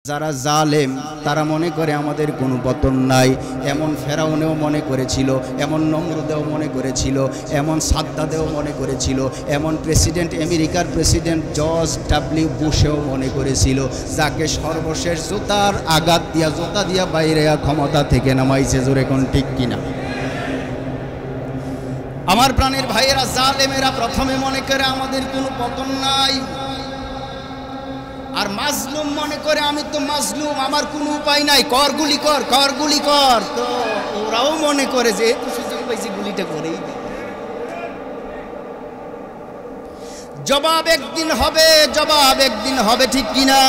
যারা জালেম তারা মনে করে আমাদের কোনো পতন নাই। এমন ফেরাউনেও মনে করেছিল, এমন নমরুদেও মনে করেছিল, এমন সাদ্দাদেও মনে করেছিল, এমন প্রেসিডেন্ট আমেরিকার প্রেসিডেন্ট জর্জ ডব্লিউ বুশেও মনে করেছিল, যাকে সর্বশেষ জুতার আঘাত দিয়া জুতা দিয়া বাইরে ক্ষমতা থেকে নামাইছে। জোরে কোন ঠিক কিনা? আমার প্রাণের ভাইয়েরা, জালেমেরা প্রথমে মনে করে আমাদের কোনো পতন নাই, আর মাজলুম মনে করে আমি তো মাজলুম, আমার কোনো উপায় নাই, কর গুলি কর, কর গুলি কর। তো ওরাও মনে করে যে তো সুযোগ পাইছি গুলিটা করেই দিই। জবাব একদিন হবে, জবাব একদিন হবে, ঠিক কিনা?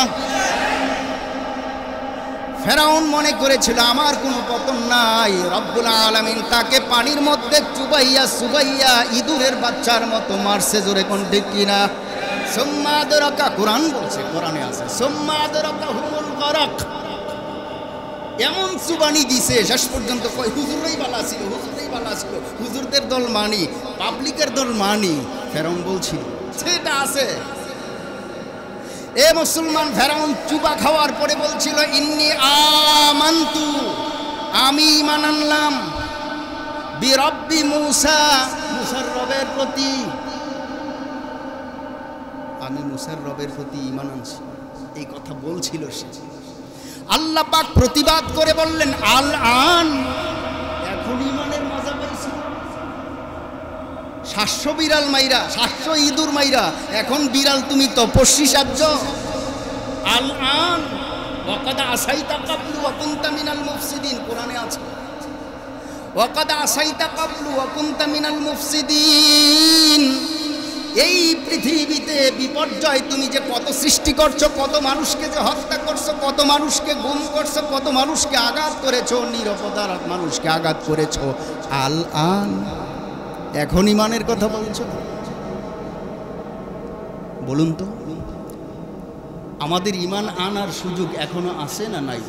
ফেরাউন মনে করেছিল আমার কোনো পতন নাই, রব্বুল আলামিন তাকে পানির মধ্যে চুবাইয়া চুবাইয়া ইঁদুরের বাচ্চার মতো মারছে। জোরে কোন ঠিক কিনা? সুম্মা আদরাকা, কোরআন বলছে, কোরআনে আছে সুম্মা আদরাকা হুমুল গরক। এমন চুবানি দিছে শেষ পর্যন্ত কই হুজুরই বালা ছিল, হুজুরই বালা ছিল, হুজুরদের দল মানি, পাবলিকের দল মানি। ফেরাউন বলছিল সেটা আছে। এ মুসলমান, ফেরাউন চুবা খাওয়ার পরে বলছিল ইন্নী আমানতু, আমি ঈমান আনলাম, বিরব্বি মূসা, মূসার রবের প্রতি, আমি মূসার রবের প্রতি ঈমান আনছি। এই কথা বলছিল সে। আল্লাহ পাক প্রতিবাদ করে বললেন আল আন, এখন ঈমানের মজা পাইছি। 700 বিড়াল মাইরা, 700 ইঁদুর মাইরা এখন বিড়াল তুমি তপস্বী সাজ্জ। আল আন ওয়াকাদ আসাইতা ক্বাবলু ওয়া কুনতা মিনাল মুফসিদিন, কোরআনে আছে ওয়াকাদ আসাইতা ক্বাবলু ওয়া কুনতা মিনাল মুফসিদিন। এই পৃথিবীতে বিপর্যয় তুমি যে কত সৃষ্টি করছো, কত মানুষকে যে হত্যা করছো, কত মানুষকে গুম করছো, কত মানুষকে আঘাত করেছো, নিরপরাধ মানুষকে আঘাত করেছো। আল আন, এখন ঈমানের কথা বলছো? বলুন তো, আমাদের ঈমান আনার সুযোগ এখনো আছে না নাই?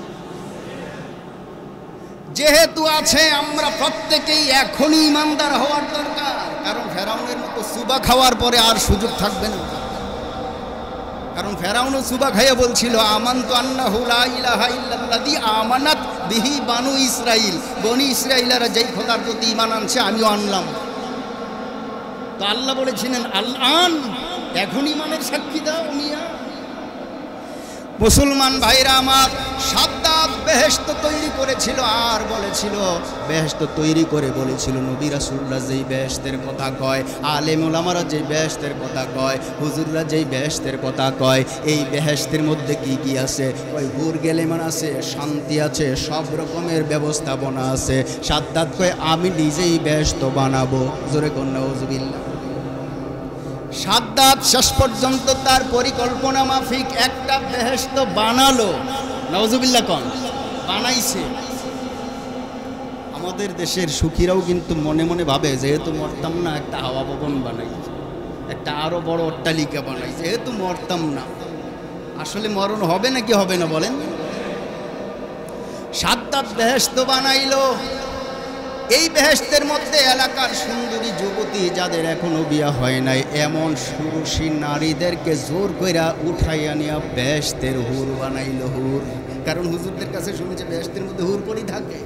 যেহেতু আছে, আমরা প্রত্যেকেই এখনই ঈমানদার হওয়ার দরকার। কারণ ফেরাউনের মতো সুবা খাওয়ার পরে আর সুযোগ থাকবে না। কারণ ফেরাউনও সুবা খাইয়া বলছিল আমানতু আন্নাহু লা ইলাহা ইল্লাল্লাযী আমানাত বিহি বানু ইসরাইল, বনি ইসরাইলেরা যেই খোদার প্রতি ঈমান আনছে আমিও আনলাম। তো আল্লাহ বলেছিলেন আল আন, এখন ঈমানের সাক্ষী দাও মিয়া। মুসলমান ভাইরা আমার, সাদ্দাত বেহেশত তৈরি করেছিল আর বলেছিল, বেহেশত তৈরি করে বলেছিল নবী রাসূলুল্লাহ যেই বেহেশতের কথা কয়, আলেম ওলামারা যেই বেহেশতের কথা কয়, হুজুররা যেই বেহেশতের কথা কয়, এই বেহেশতের মধ্যে কি কি আছে? ওই হুর গেলেমান আছে, শান্তি আছে, সব রকমের ব্যবস্থাপনা আছে। সাদ্দাত কয় আমি নিজেই বেহেশত বানাবো। জোরে কোন নাউজুবিল্লাহ। সাদ্দাত শেষ পর্যন্ত তার পরিকল্পনা মাফিক একটা বেহেশত বানালো। নাউজুবিল্লাহ কোন বানাইছে। আমাদের দেশের সুখীরাও কিন্তু মনে মনে ভাবে যেহেতু মরতাম না, একটা হাওয়া ভবন বানাই, একটা আরো বড় অট্টালিকা বানাই, যেহেতু মরতাম না। আসলে মরণ হবে নাকি হবে না বলেন? সাদ্দাত বেহেশত বানাইলো। এই বেহেশতের মধ্যে এলাকার সুন্দরী যুবতী যাদের এখনো বিয়া হয় নাই, এমন সুরুষী নারীদেরকে জোর কইরা উঠাইয়া নিয়া বেহেশতের হুর বানাইল। হুর, কারণ হুজুরদের কাছে শুনেছে বেহেশতের মধ্যে হুর পরি থাকে।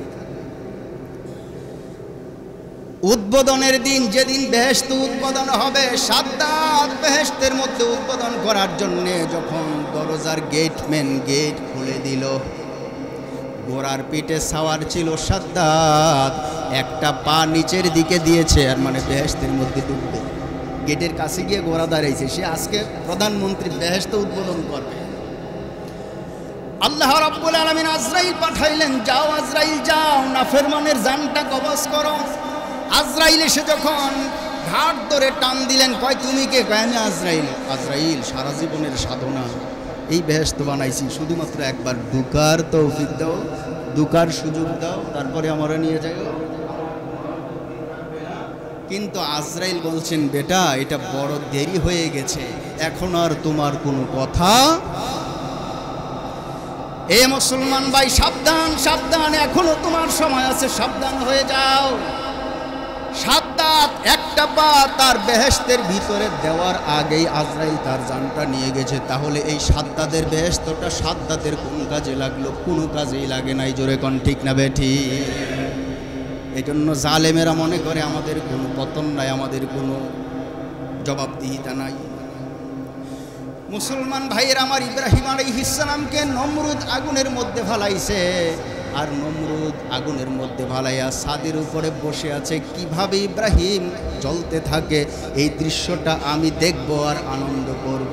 উদ্বোধনের দিন, যেদিন বেহেশত উদ্বোধন হবে, সাদ্দাত বেহেশতের মধ্যে উদ্বোধন করার জন্য যখন দরজার গেটম্যান গেট খুলে দিল, ঘোড়ার পিঠে সাওয়ার ছিল সাদ্দাত, একটা পা নিচের দিকে দিয়েছে, আর মানে বেহেশতের মধ্যে ঢুকবে। গেটের কাছে গিয়ে ঘোড়া দাঁড়াইছে, সে আজকে প্রধানমন্ত্রী বেহেশত উদ্বোধন করবে। আল্লাহ রাব্বুল আলামিন আজরাইল পাঠাইলেন, যাও আজরাইল যাও, নাফরমানের জানটা কবজ করো। আজরাইল এসে যখন ঘাট ধরে টান দিলেন, কয় তুমি কে? কয় আমি আজরাইল। আজরাইল, সারা জীবনের সাধনা, এই বেহেশত বানাইছি, শুধুমাত্র একবার ঢুকার তৌফিক দাও, ঢুকার সুযোগ দাও, তারপরে আমরা নিয়ে যাই। কিন্তু আজরাইল বলছেন, বেটা এটা বড় দেরি হয়ে গেছে, এখন আর তোমার কোনো কথা। এ মুসলমান ভাই, সাবধান সাবধান, এখনো তোমার সময় আছে, সাবধান হয়ে যাও। সাদ্দাত একটা একটা পা তার বেহেশতের ভিতরে দেওয়ার আগেই আজরাইল তার জানটা নিয়ে গেছে। তাহলে এই সাদ্দাদের বেহেশতটা সাদ্দাদের কোন কাজে লাগলো? কোনো কাজেই লাগে নাই। জোরে কোন ঠিক না বেঠি? এই জন্য জালেমেরা মনে করে আমাদের কোনো পতন নাই, আমাদের কোনো জবাবদিহিতা নাই। মুসলমান ভাইয়ের আমার, ইব্রাহিম আলাইহিস সালামকে নমরুদ আগুনের মধ্যে ফালাইছে, আর নমরুদ আগুনের মধ্যে ফালাইয়া ছাদের উপরে বসে আছে। কিভাবে ইব্রাহিম জ্বলতে থাকে এই দৃশ্যটা আমি দেখব আর আনন্দ করব।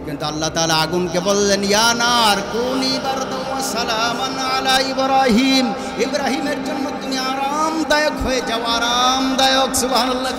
কিন্তু আল্লাহ তাআলা আগুনকে বললেন, ইয়া নার কুনি বারদান ওয়া সালামান আলা ইব্রাহিম, ইব্রাহিমের জন্য তুমি আরামদায়ক হয়ে যাও, আরামদায়ক। সুবহানাল্লাহ।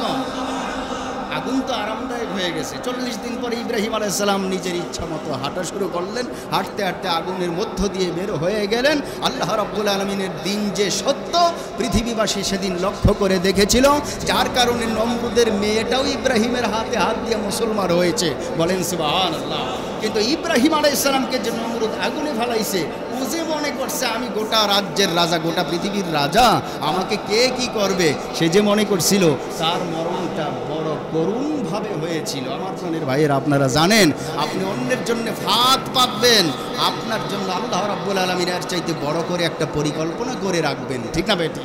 আগুন তো আরামদায়ক হয়ে গেছে। 40 দিন পরে ইব্রাহিম আলাইহিস সালাম নিজের ইচ্ছা মতো হাঁটা শুরু করলেন। হাঁটতে হাঁটতে আগুনের মধ্য দিয়ে বের হয়ে গেলেন। আল্লাহ রাব্বুল আলামিনের দিন যে সত্য পৃথিবীবাসী সেদিন লক্ষ্য করে দেখেছিল, যার কারণে নমরুদের মেয়েটাও ইব্রাহিমের হাতে হাত দিয়ে মুসলমান হয়েছে। বলেন সুবহানাল্লাহ। কিন্তু ইব্রাহিম আলাইহিস সালামকে যে নমরুদ আগুনে ফেলাইছে, ও যে মনে করছে আমি গোটা রাজ্যের রাজা, গোটা পৃথিবীর রাজা, আমাকে কে কি করবে, সে যে মনে করছিল, তার মরণটা বড় করুণভাবে হয়েছিল। আমার প্রাণের ভাইয়ের, আপনারা জানেন, আপনি অন্যের জন্য ফাঁদ পাতবেন, আপনার জন্য আল্লাহ রাব্বুল আলামিন এর চাইতে বড় করে একটা পরিকল্পনা করে রাখবেন। ঠিক না বেটি?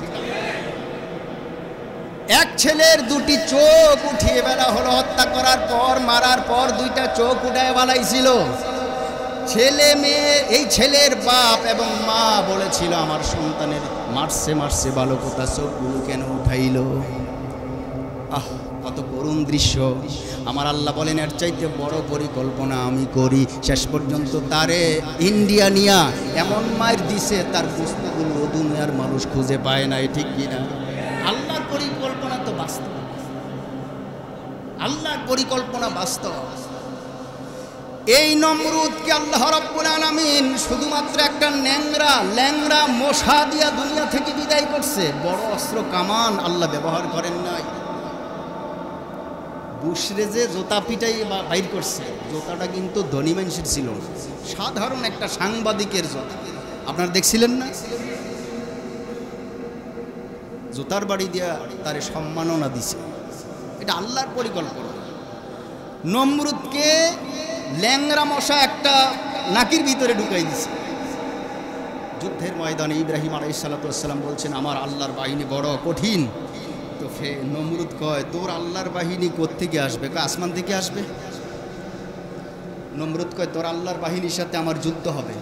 এক ছেলের দুটি চোখ উঠিয়ে বেলা হলো, হত্যা করার পর, মারার পর দুইটা চোখ উঠায় বালাইছিল। ছেলে মেয়ে, এই ছেলের বাপ এবং মা বলেছিল, আমার সন্তানের মারছে মারছে বালকতা, চোখগুলো কেন উঠাইল? আহ, কত করুণ দৃশ্য। আমার আল্লাহ বলেন, এর চাইতে বড় পরিকল্পনা আমি করি। শেষ পর্যন্ত তারে ইন্ডিয়া নিয়া এমন মায়ের দিছে, তার বস্তুগুলো দুনিয়ার মানুষ খুঁজে পায় না। ঠিক কিনা? আল্লাহর পরিকল্পনা তো বাস্তব, আল্লাহর পরিকল্পনা বাস্তব। এই নমরুদকে আল্লাহ রাব্বুল আলামিন শুধুমাত্র একটা ল্যাংরা মশা দিয়া দুনিয়া থেকে বিদায় করছে। বড় অস্ত্র কামান আল্লাহ ব্যবহার করেন নাই। বুশরে যে জোতা পিটাই বাইর করছে, জোতাটা কিন্তু ধনী মানুষের ছিল না, সাধারণ একটা সাংবাদিকের জোতা। আপনারা দেখছিলেন না? জোতার বাড়ি দিয়া তারে সম্মাননা দিছে। এটা আল্লাহর পরিকল্পনা। নমরুদকে ল্যাংরা মশা একটা নাকির ভিতরে ঢুকাই দিছে। যুদ্ধের ময়দানে ইব্রাহিম আলাইহিস সালাতু ওয়াস সালাম বলছেন, আমার আল্লাহর বাহিনী বড় কঠিন। তো নমরুদ কয়, তোর আল্লাহর বাহিনী কোত্থেকে আসবে? আসমান থেকে আসবে। নমরুদ কয়, তোর আল্লাহর বাহিনীর সাথে আমার যুদ্ধ হবে,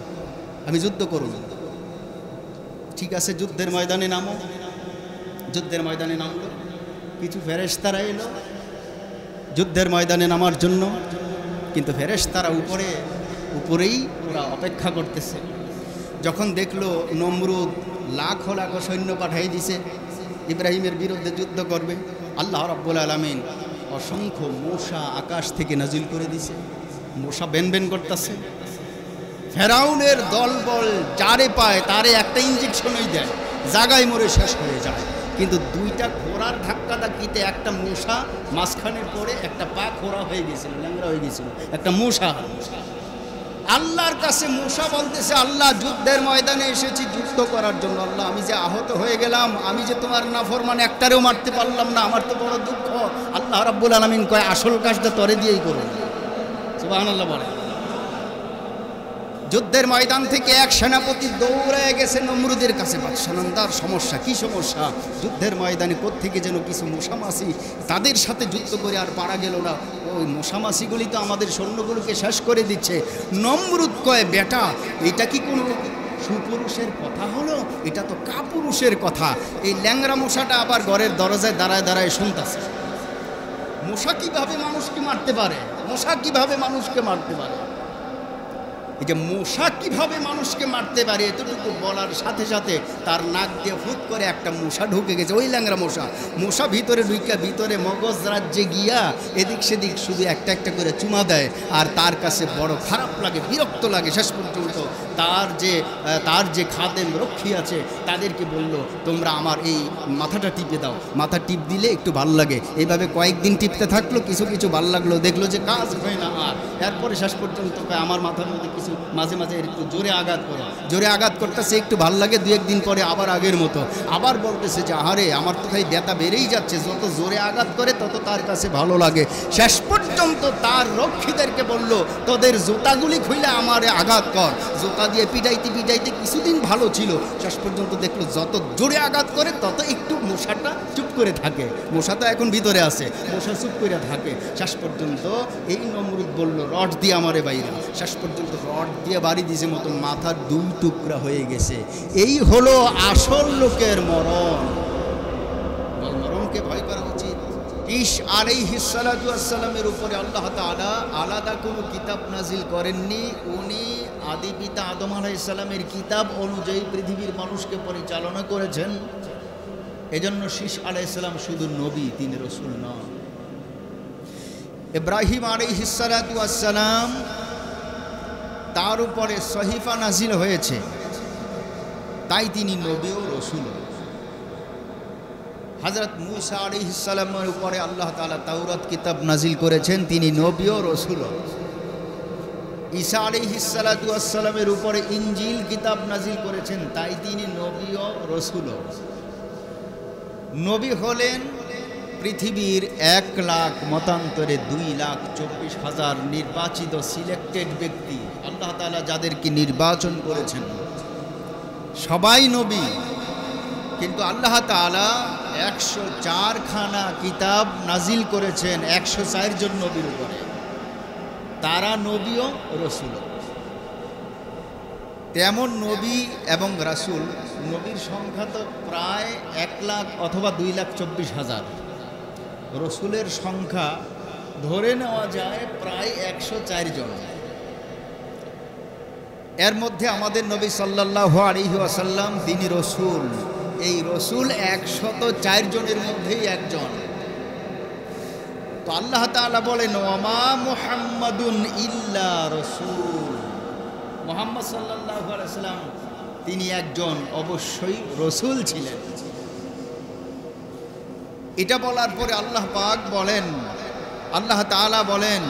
আমি যুদ্ধ করব। ঠিক আছে, যুদ্ধের ময়দানে নামো। যুদ্ধের ময়দানে নামলো, কিছু ফেরেশতারা এলো যুদ্ধের ময়দানে নামার জন্য, কিন্তু ফেরেশতারা উপরেই ওরা অপেক্ষা করতেছে। যখন দেখলো নমরুদ লাখো লাখো সৈন্য পাঠাই দিছে, ইব্রাহিমের বিরুদ্ধে যুদ্ধ করবে, আল্লাহ রাব্বুল আলামিন অসংখ্য মশা আকাশ থেকে নাজিল করে দিছে। মশা বেন করতেছে। ফেরাউনের দলবল যারে পায় তারে একটা ইঞ্জেকশনই দেয়, জাগায় মরে শেষ হয়ে যায়। কিন্তু দুইটা ঘোড়ার ধাক্কাধাক্কিতে একটা মশা মাঝখানে পড়ে একটা পা খোড়া হয়ে গেছিল, ল্যাংড়া হয়ে গেছিল, একটা মশা। আল্লাহর কাছে মশা বলতেছে, আল্লাহ, যুদ্ধের ময়দানে এসেছি যুদ্ধ করার জন্য। আল্লাহ, আমি যে আহত হয়ে গেলাম, আমি যে তোমার নাফরমানে একটারেও মারতে পারলাম না, আমার তো বড় দুঃখ। আল্লাহ রাব্বুল আলামিন কয়, আসল কাজটা তরে দিয়েই করুন। সুবহানাল্লাহ বলে। যুদ্ধের ময়দান থেকে এক সেনাপতি দৌড়ে গেছে নমরুদের কাছে। বাদশানন্দার সমস্যা, কি সমস্যা? যুদ্ধের ময়দানে কোত্থেকে যেন কিছু মশামাছি, তাদের সাথে যুদ্ধ করে আর পারা গেল না। ওই মশামাছিগুলি তো আমাদের সৈন্যগুলোকে শেষ করে দিচ্ছে। নমরুদ কয়, বেটা, এটা কি কোনো সুপুরুষের কথা হলো? এটা তো কাপুরুষের কথা। এই ল্যাংরা মশাটা আবার ঘরের দরজায় দাঁড়ায় দাঁড়ায় শুনতেছে। মশা কিভাবে মানুষকে মারতে পারে? মশা কিভাবে মানুষকে মারতে পারে? এই যে মশা কিভাবে মানুষকে মারতে পারে, এতটুকু বলার সাথে সাথে তার নাক দিয়ে ফুট করে একটা মশা ঢুকে গেছে, ওই ল্যাংরা মশা। মশা ভিতরে ঢুকে ভিতরে মগজ রাজ্যে গিয়া এদিক সেদিক শুধু একটা একটা করে চুমা দেয়, আর তার কাছে বড় খারাপ লাগে, বিরক্ত লাগে। শেষ পর্যন্ত তার যে খাদেম রক্ষী আছে তাদেরকে বলল, তোমরা আমার এই মাথাটা টিপে দাও। মাথা টিপ দিলে একটু ভালো লাগে। এইভাবে কয়েকদিন টিপতে থাকলো, কিছু কিছু ভালো লাগলো, দেখলো যে কাজ হয় না। আর এরপরে শেষ পর্যন্ত আমার মাথার মধ্যে কিছু মাঝে মাঝে একটু জোরে আঘাত করো, জোরে আঘাত করতেছে, একটু ভালো লাগে। 2-1 দিন পরে আবার আগের মতো আবার বলতেছে যে আহারে আমার তো খালি ব্যথা বেড়েই যাচ্ছে, যত জোরে আঘাত করে তত তার কাছে ভালো লাগে। শেষ পর্যন্ত তার রক্ষীদেরকে বলল, তোদের জুতাগুলি খুলে আমারে আঘাত কর। জুতা দিয়ে পিটাইতে পিটাইতে কিছুদিন ভালো ছিল, শেষ পর্যন্ত দেখলো যত জোরে আঘাত করে তত একটু মশাটা চুপ করে থাকে। মশা তো এখন ভিতরে আছে, মশা চুপ করে থাকে। শেষ পর্যন্ত এই নমরুদ বলল, রড দিয়ে আমারে বাইরে। শেষ পর্যন্ত রড দিয়ে বাড়ি দিয়েছে মতো মাথার 2 টুকরা হয়ে গেছে। এই হলো আসল লোকের মরণ। মরণকে ভয় করা উচিত। ঈসা আলাইহিস সালাতু ওয়াস সালামের উপরে আল্লাহ তাআলা আলাদা কোনো কিতাব নাজিল করেননি। উনি আদি পিতা আদম আলাইহিস সালামের কিতাব অনুযায়ী পৃথিবীর মানুষকে পরিচালনা করেছেন। এজন্য ঈসা আলাইহিস সালাম শুধু নবী, তিনি রাসূল নন। ইব্রাহিম আলাইহিস সালাতু ওয়াস সালাম, তার উপরে সহিফা নাজিল হয়েছে, তাই তিনি নবী ও রাসূল। হযরত মূসা আলাইহিস সালামের উপরে আল্লাহ তাআলা তাওরাত কিতাব নাজিল করেছেন, তিনি নবী ও রাসূল। ঈসা আলাইহিস সালাতু ওয়াস সালামের উপরে ইনজিল কিতাব নাজিল করেছেন, তাই তিনি নবী ও রাসূল। নবী হলেন পৃথিবীর 1 লাখ মতান্তরে 2,24,000 নির্বাচিত সিলেক্টেড ব্যক্তি। আল্লাহ তাআলা যাদেরকে নির্বাচন করেছেন সবাই নবী, কিন্তু আল্লাহ তাআলা 104 খানা কিতাব নাজিল করেছেন 104 জন নবীর উপরে, তারা নবী ও রাসূল। তেমন নবী এবং রাসূল, নবীর সংখ্যা তো প্রায় 1 লাখ অথবা 2,24,000, রাসূলের সংখ্যা ধরে নেওয়া যায় প্রায় 104 জন। এর মধ্যে আমাদের নবী সাল্লাল্লাহু আলাইহি ওয়াসাল্লাম তিনি রাসূল। এই রাসূল 104 জনের মধ্যেই একজন। তো আল্লাহ তাআলা বলেন, ওয়ামা মুহাম্মাদুন ইল্লা রাসূল। মুহাম্মদ সাল্লাল্লাহু আলাইহি ওয়াসাল্লাম তিনি একজন অবশ্যই রাসূল ছিলেন। এটা বলার পরে আল্লাহ পাক বলেন, আল্লাহ তাআলা বলেন,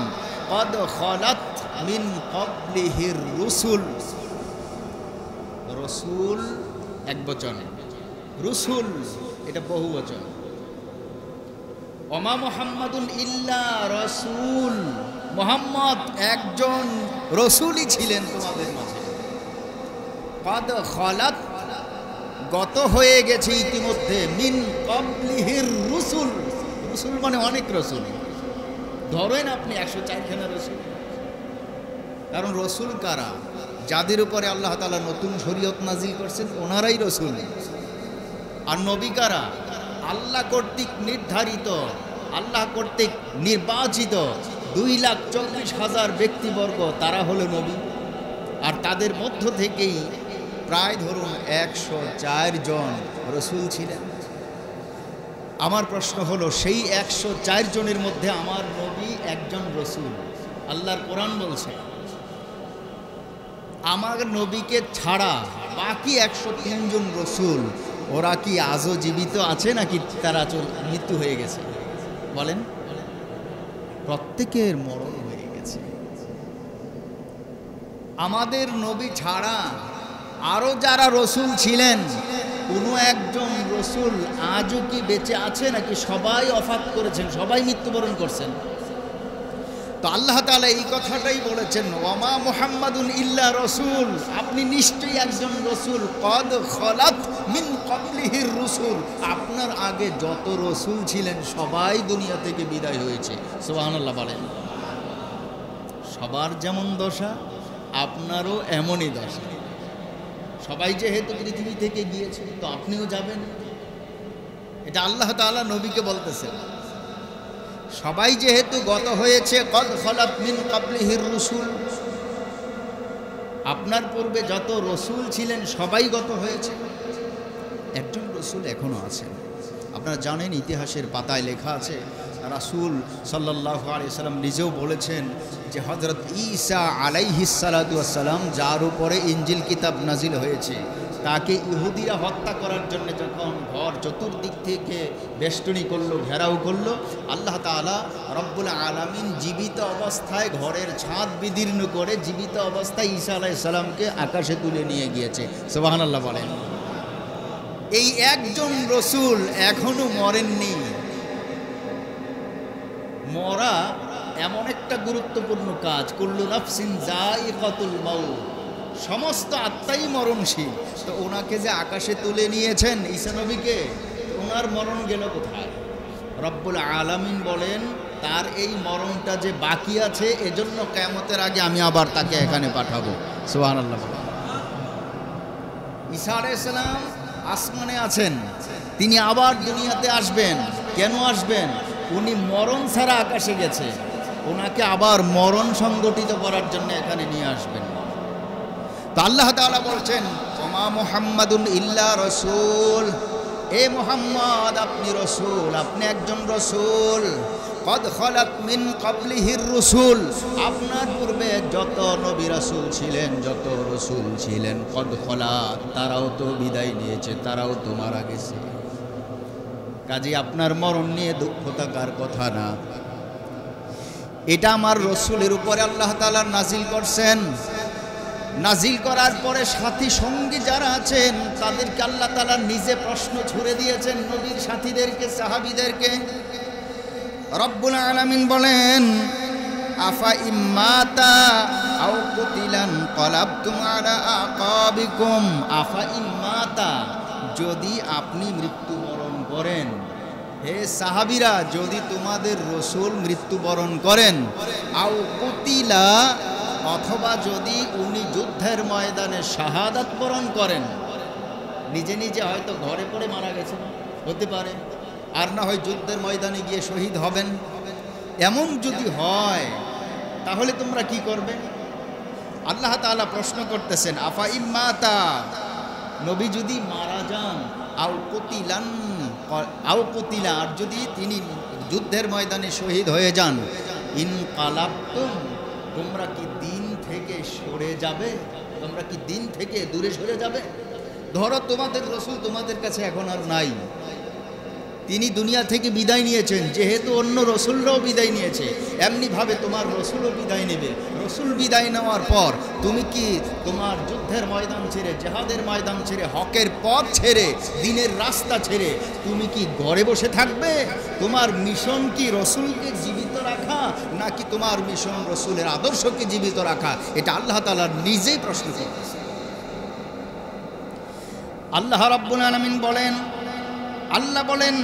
কদ খালাত মিন ক্বাবলিহির রুসুল। রাসূল একবচন, রসুল এটা বহুবচন। ওমা মুহাম্মাদুন ইল্লা রাসূল, মুহাম্মদ একজন রাসূলই ছিলেন তোমাদের মাঝে। কদ খালাত গত হয়ে গেছে ইতিমধ্যে, মিন ক্বাবলিহির রুসুল। রসুল মানে অনেক রসুল, ধরেন আপনি 104 খানা রসুল। কারণ রসুল কারা? যাদের উপরে আল্লাহ তাআলা নতুন শরীয়ত নাজিল করছেন ওনারাই রসুল। আর নবী কারা? আল্লাহ কর্তৃক নির্ধারিত, আল্লাহ কর্তৃক নির্বাচিত 2,24,000 ব্যক্তিবর্গ, তারা হলো নবী। আর তাদের মধ্য থেকেই প্রায় ধরুন 104 জন রসুল ছিলেন। আমার প্রশ্ন হলো, সেই 104 জনের মধ্যে আমার নবী একজন রসুল। আল্লাহর কোরআন বলছে, আমার নবীকে ছাড়া বাকি 103 জন রসুল, ওরা কি আজও জীবিত আছে নাকি তারা মৃত্যু হয়ে গেছে? বলেন, প্রত্যেকের মরণ হয়ে গেছে। আমাদের নবী ছাড়া আরো যারা রসুল ছিলেন, কোনো একজন রসুল আজও কি বেঁচে আছে নাকি সবাই ওফাত করেছেন, সবাই মৃত্যুবরণ করছেন? তো আল্লাহ তাআলা এই কথাটাই বলেছেন, ওয়ামা মুহাম্মাদুন ইল্লা রাসূল, আপনি নিশ্চয়ই একজন রসুল। কদ খালাত মিন ক্বাবলিহির রুসুল, আপনার আগে যত রসুল ছিলেন সবাই দুনিয়া থেকে বিদায় হয়েছে। সুবহানাল্লাহ বলেন। সবার যেমন দশা আপনারও এমনই দশা। সবাই যেহেতু পৃথিবী থেকে গিয়েছে, তো আপনিও যাবেন। এটা আল্লাহ তাআলা নবীকে বলতেছেন। সবাই যেহেতু গত হয়েছে, কদ খালাত মিন ক্বাবলিহির রুসুল, আপনার পূর্বে যত রসুল ছিলেন সবাই গত হয়েছে, একজন রসুল এখনো আছেন। আপনারা জানেন, ইতিহাসের পাতায় লেখা আছে রাসূল সাল্লাল্লাহু আলাইহি সাল্লাম নিজেও বলেছেন যে হযরত ঈসা আলাইহিস সালাতু ওয়াস সালাম যার উপরে ইনজিল কিতাব নাজিল হয়েছে তাকে ইহুদিরা হত্যা করার জন্য যখন ঘর চতুর্দিক থেকে বেষ্টনী করলো, ঘেরাও করলো, আল্লাহ তাআলা রব্বুল আলামিন জীবিত অবস্থায় ঘরের ছাদ বিদীর্ণ করে জীবিত অবস্থায় ঈসা আলাইহিস সালামকে আকাশে তুলে নিয়ে গিয়েছে। সুবহানাল্লাহ বলেন। এই একজন রসুল এখনো মরেননি। মরা এমন একটা গুরুত্বপূর্ণ কাজ, কুল্লু নাফসিন যায়িকাতুল মাউত, সমস্ত আত্মাই মরণশীল। তো ওনাকে যে আকাশে তুলে নিয়েছেন ঈসা নবীকে, ওনার মরণ গেল কোথায়? রব্বুল আলামিন বলেন তার এই মরণটা যে বাকি আছে, এজন্য কিয়ামতের আগে আমি আবার তাকে এখানে পাঠাবো। সুবহানাল্লাহ। ঈসা আলাইহিস সালাম আসমানে আছেন, তিনি আবার দুনিয়াতে আসবেন। কেন আসবেন? উনি মরণ ছাড়া আকাশে গেছে, ওনাকে আবার মরণ সংগঠিত করার জন্য এখানে নিয়ে আসবেন। তো আল্লাহ তাআলা বলছেন ওমা মুহাম্মাদুন ইল্লা রাসূল, এ মুহাম্মদ আপনি রসুল, আপনি একজন রসুল। কদ খালাত মিন ক্বাবলিহির রসুল, আপনার পূর্বে যত নবী রাসূল ছিলেন, যত রসুল ছিলেন, কদ খালাত, তারাও তো বিদায় নিয়েছে, তারাও তো মারা গেছে। কাজে আপনার মরণ নিয়ে দুঃখ থাকার কথা না। এটা আমার রসুলের উপরে আল্লাহ তাআলা নাজিল করছেন। নাজিল করার পরে সাথী সঙ্গী যারা আছেন তাদেরকে আল্লাহ তাআলা নিজে প্রশ্ন ছুড়ে দিয়েছেন, নবীর সাথীদেরকে, সাহাবীদেরকে। রব্বুল আলামিন বলেন আফা ইম্মাতা আও কুতিলান ক্বালাবতুম আলা আকাবিকুম, আফা ইম্মাতা, যদি আপনি মৃত্যুবরণ করেন, হে সাহাবীরা যদি তোমাদের রসুল মৃত্যুবরণ করেন, আও কুতিলা, অথবা যদি উনি যুদ্ধের ময়দানে শাহাদাত বরণ করেন, নিজে নিজে হয়তো ঘরে পড়ে মারা গেছেন, হতে পারে, আর না হয় যুদ্ধের ময়দানে গিয়ে শহীদ হবেন, এমন যদি হয় তাহলে তোমরা কি করবে? আল্লাহ তাআলা প্রশ্ন করতেছেন আফা ইম্মাতা, নবী যদি মারা যান, আও কুতিলান, আও কুতিলা, আর যদি তিনি যুদ্ধের ময়দানে শহীদ হয়ে যান, ইনকালাবতুম, তোমরা কি দিন থেকে সরে যাবে? তোমরা কি দিন থেকে দূরে সরে যাবে? ধরো তোমাদের রসুল তোমাদের কাছে এখন আর নাই, তিনি দুনিয়া থেকে বিদায় নিয়েছেন, যেহেতু অন্য রসুলরাও বিদায় নিয়েছে, এমনিভাবে তোমার রসুলও বিদায় নেবে। রসুল বিদায় নেওয়ার পর তুমি কি তোমার যুদ্ধের ময়দান ছেড়ে, জেহাদের ময়দান ছেড়ে, হকের পথ ছেড়ে, দিনের রাস্তা ছেড়ে তুমি কি ঘরে বসে থাকবে? তোমার মিশন কি রসুলকে জীবিত রাখা, নাকি তোমার মিশন রসুলের আদর্শকে জীবিত রাখা? এটা আল্লাহ তাআলা নিজেই প্রশ্ন করতেছে। আল্লাহ রাব্বুল আলামিন বলেন, আল্লাহ বলেন